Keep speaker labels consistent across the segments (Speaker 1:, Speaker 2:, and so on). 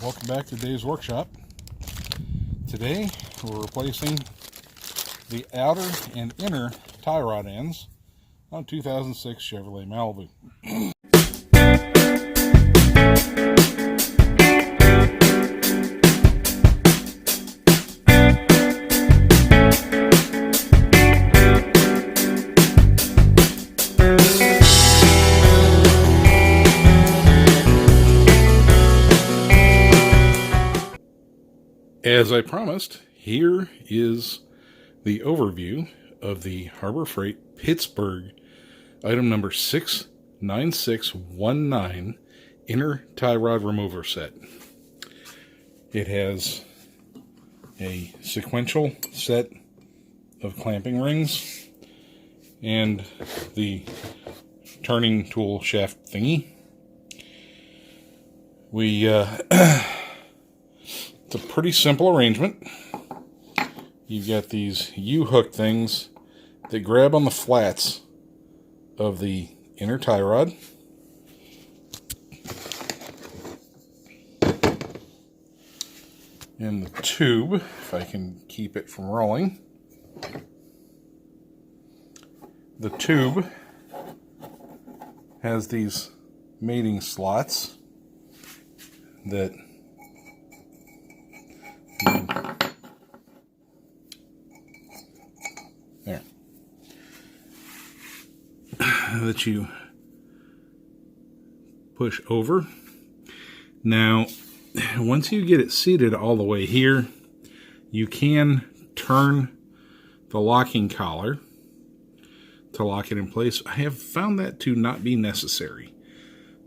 Speaker 1: Welcome back to Dave's Workshop. Today we're replacing the outer and inner tie rod ends on 2006 Chevrolet Malibu. As I promised, here is the overview of the Harbor Freight Pittsburgh item number 69619 inner tie rod remover set. It has a sequential set of clamping rings and the turning tool shaft thingy. It's a pretty simple arrangement. You've got these U-hook things that grab on the flats of the inner tie rod. And the tube, if I can keep it from rolling. The tube has these mating slots that that you push over. Now, once you get it seated all the way here, you can turn the locking collar to lock it in place. I have found that to not be necessary.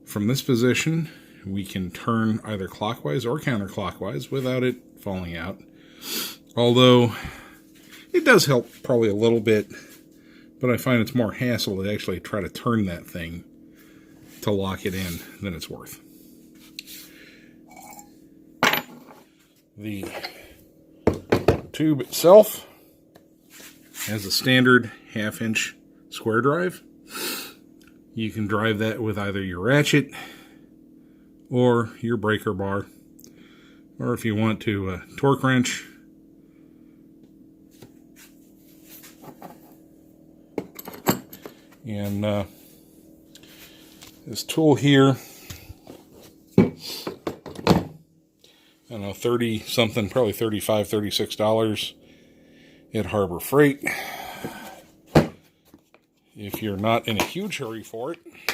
Speaker 1: From this position, we can turn either clockwise or counterclockwise without it falling out. Although, it does help probably a little bit, but I find it's more hassle to actually try to turn that thing to lock it in than it's worth. The tube itself has a standard 1/2-inch square drive. You can drive that with either your ratchet or your breaker bar, or if you want to, torque wrench. And this tool here, I don't know, 30 something, probably $35, $36 at Harbor Freight. If you're not in a huge hurry for it, I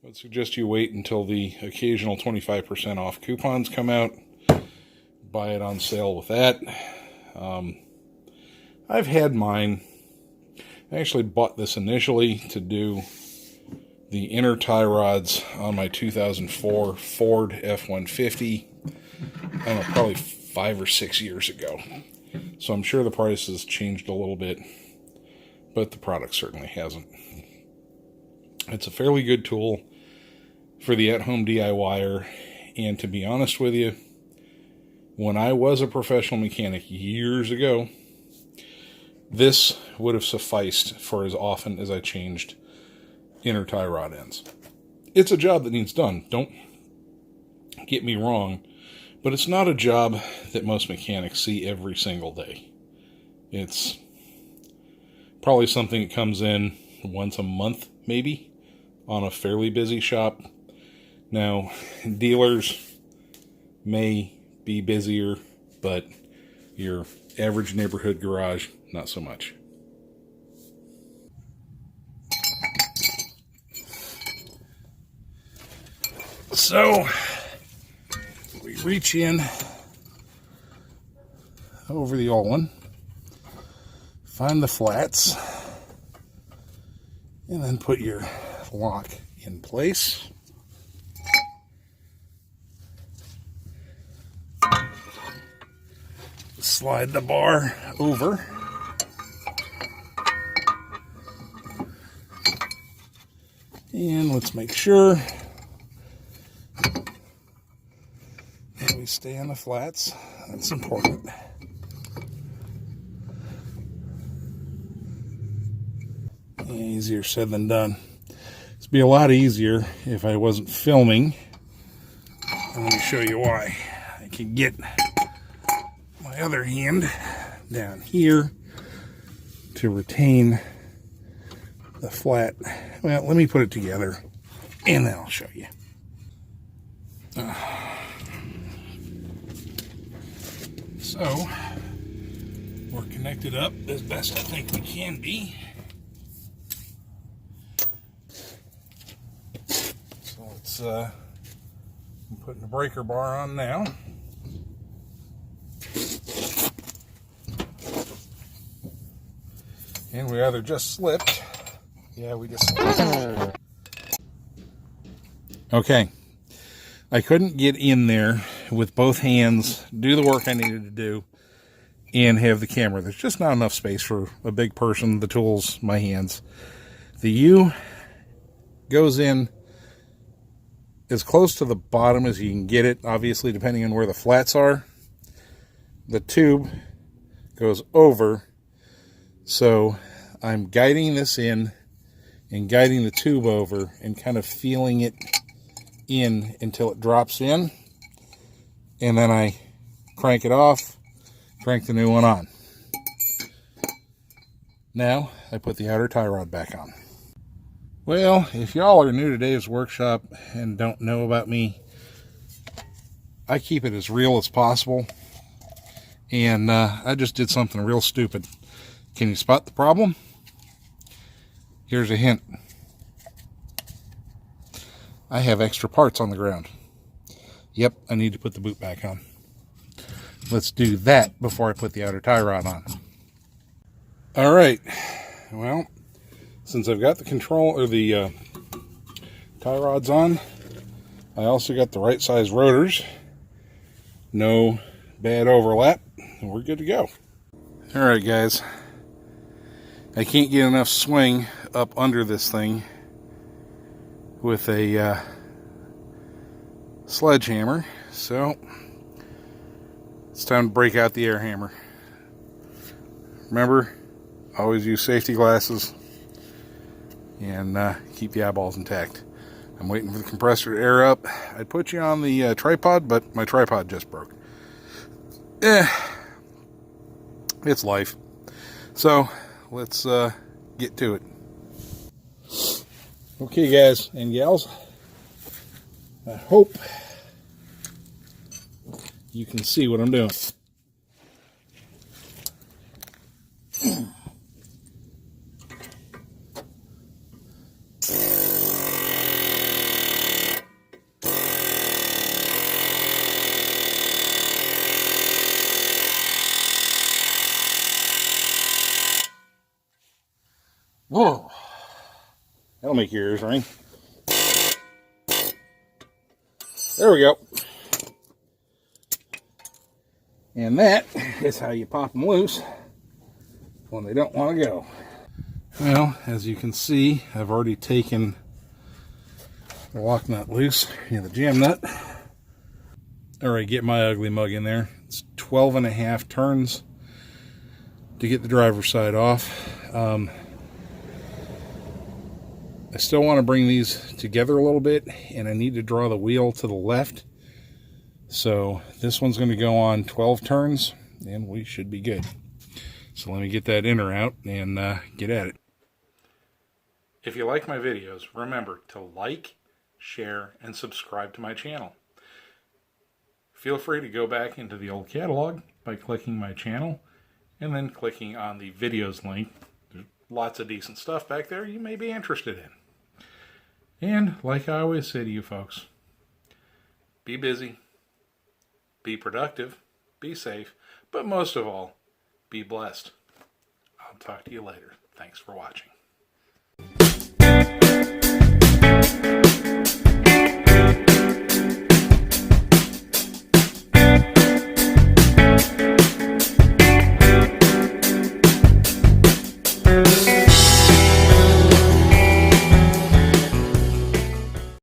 Speaker 1: would suggest you wait until the occasional 25% off coupons come out. Buy it on sale with that. I've had mine. I actually bought this initially to do the inner tie rods on my 2004 Ford F-150. I don't know, probably 5 or 6 years ago. So I'm sure the price has changed a little bit, but the product certainly hasn't. It's a fairly good tool for the at-home DIYer, and to be honest with you, when I was a professional mechanic years ago, this would have sufficed for as often as I changed inner tie rod ends. It's a job that needs done, don't get me wrong, but it's not a job that most mechanics see every single day. It's probably something that comes in once a month, maybe, on a fairly busy shop. Now, dealers may be busier, but your average neighborhood garage, not so much. So, we reach in over the old one, find the flats, and then put your lock in place. Slide the bar over. And let's make sure that we stay on the flats. That's important. Easier said than done. It'd be a lot easier if I wasn't filming. Let me show you why. I can get my other hand down here to retain the flat. Well, let me put it together and then I'll show you. So we're connected up as best I think we can be. So let's I'm putting the breaker bar on now. And we either just slipped. Yeah, we just slipped. Okay. I couldn't get in there with both hands, do the work I needed to do, and have the camera. There's just not enough space for a big person, the tools, my hands. The U goes in as close to the bottom as you can get it, obviously, depending on where the flats are. The tube goes over, so I'm guiding this in and guiding the tube over and kind of feeling it in until it drops in, and then I crank it off, crank the new one on. Now I put the outer tie rod back on. Well, if y'all are new to Dave's workshop and don't know about me, I keep it as real as possible, and I just did something real stupid. Can you spot the problem? Here's a hint. I have extra parts on the ground. Yep, I need to put the boot back on. Let's do that before I put the outer tie rod on. All right. Well, since I've got the control or the tie rods on, I also got the right size rotors. No bad overlap, and we're good to go. All right, guys. I can't get enough swing up under this thing with a sledgehammer, so it's time to break out the air hammer. Remember, always use safety glasses and keep the eyeballs intact. I'm waiting for the compressor to air up. I'd put you on the tripod, but my tripod just broke. It's life. So let's get to it. Okay, guys and gals, I hope you can see what I'm doing. Whoa. That'll make your ears ring. There we go. And that is how you pop them loose when they don't want to go. Well, as you can see, I've already taken the lock nut loose and the jam nut. All right, get my ugly mug in there. It's 12.5 turns to get the driver's side off. I still want to bring these together a little bit, and I need to draw the wheel to the left. So this one's going to go on 12 turns, and we should be good. So let me get that inner out and get at it. If you like my videos, remember to like, share, and subscribe to my channel. Feel free to go back into the old catalog by clicking my channel and then clicking on the videos link. There's lots of decent stuff back there you may be interested in. And like I always say to you folks, be busy, be productive, be safe, but most of all, be blessed. I'll talk to you later. Thanks for watching.